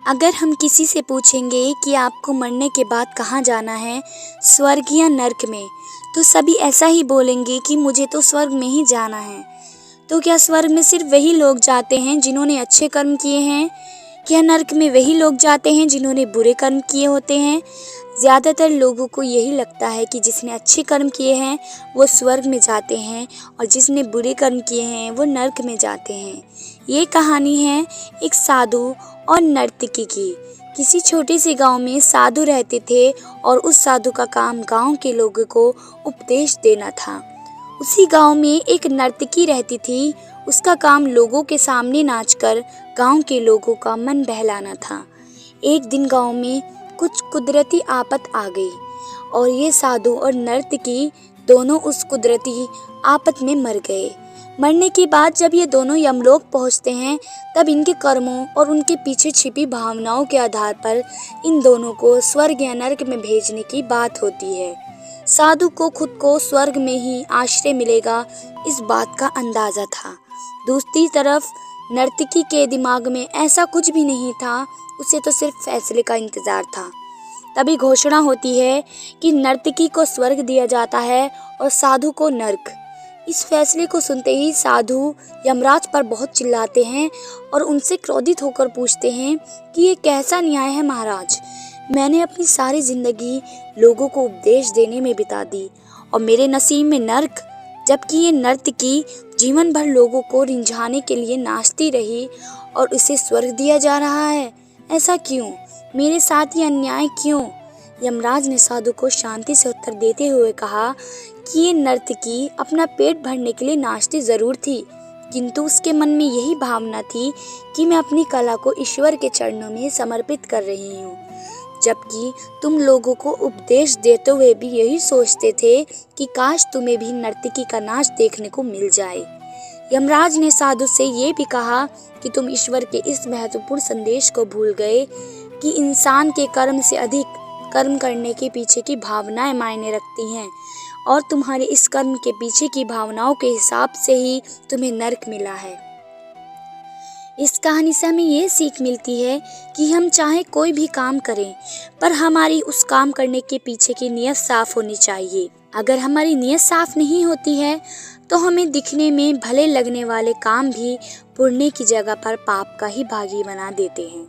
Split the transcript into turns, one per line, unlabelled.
अगर हम किसी से पूछेंगे कि आपको मरने के बाद कहाँ जाना है, स्वर्ग या नर्क में, तो सभी ऐसा ही बोलेंगे कि मुझे तो स्वर्ग में ही जाना है। तो क्या स्वर्ग में सिर्फ वही लोग जाते हैं जिन्होंने अच्छे कर्म किए हैं? क्या नर्क में वही लोग जाते हैं जिन्होंने बुरे कर्म किए होते हैं? ज़्यादातर लोगों को यही लगता है कि जिसने अच्छे कर्म किए हैं वो स्वर्ग में जाते हैं और जिसने बुरे कर्म किए हैं वो नर्क में जाते हैं। ये कहानी है एक साधु और नर्तकी की। किसी छोटे से गांव में साधु रहते थे और उस साधु का काम गांव के लोगों को उपदेश देना था। उसी गांव में एक नर्तकी रहती थी। उसका काम लोगों के सामने नाचकर गांव के लोगों का मन बहलाना था। एक दिन गांव में कुछ कुदरती आफत आ गई और ये साधु और नर्तकी दोनों उस कुदरती आफत में मर गए। मरने के बाद जब ये दोनों यमलोक पहुंचते हैं तब इनके कर्मों और उनके पीछे छिपी भावनाओं के आधार पर इन दोनों को स्वर्ग या नर्क में भेजने की बात होती है। साधु को खुद को स्वर्ग में ही आश्रय मिलेगा, इस बात का अंदाजा था। दूसरी तरफ नर्तकी के दिमाग में ऐसा कुछ भी नहीं था, उसे तो सिर्फ फैसले का इंतजार था। तभी घोषणा होती है कि नर्तकी को स्वर्ग दिया जाता है और साधु को नर्क। इस फैसले को सुनते ही साधु यमराज पर बहुत चिल्लाते हैं और उनसे क्रोधित होकर पूछते हैं कि ये कैसा न्याय है महाराज। मैंने अपनी सारी जिंदगी लोगों को उपदेश देने में बिता दी और मेरे नसीब में नर्क, जबकि ये नर्तकी जीवन भर लोगों को रिंझाने के लिए नाचती रही और उसे स्वर्ग दिया जा रहा है। ऐसा क्यों? मेरे साथ ये अन्याय क्यों? यमराज ने साधु को शांति से उत्तर देते हुए कहा कि ये नर्तकी अपना पेट भरने के लिए नाचती जरूर थी, किंतु उसके मन में यही भावना थी कि मैं अपनी कला को ईश्वर के चरणों में समर्पित कर रही हूँ। जबकि तुम लोगों को उपदेश देते हुए भी यही सोचते थे कि काश तुम्हें भी नर्तकी का नाच देखने को मिल जाए। यमराज ने साधु से ये भी कहा कि तुम ईश्वर के इस महत्वपूर्ण संदेश को भूल गए कि इंसान के कर्म से अधिक कर्म करने के पीछे की भावनाएं मायने रखती हैं और तुम्हारे इस कर्म के पीछे की भावनाओं के हिसाब से ही तुम्हें नर्क मिला है। इस कहानी से हमें ये सीख मिलती है कि हम चाहे कोई भी काम करें, पर हमारी उस काम करने के पीछे की नीयत साफ होनी चाहिए। अगर हमारी नीयत साफ नहीं होती है तो हमें दिखने में भले लगने वाले काम भी पुण्य की जगह पर पाप का ही भागी बना देते हैं।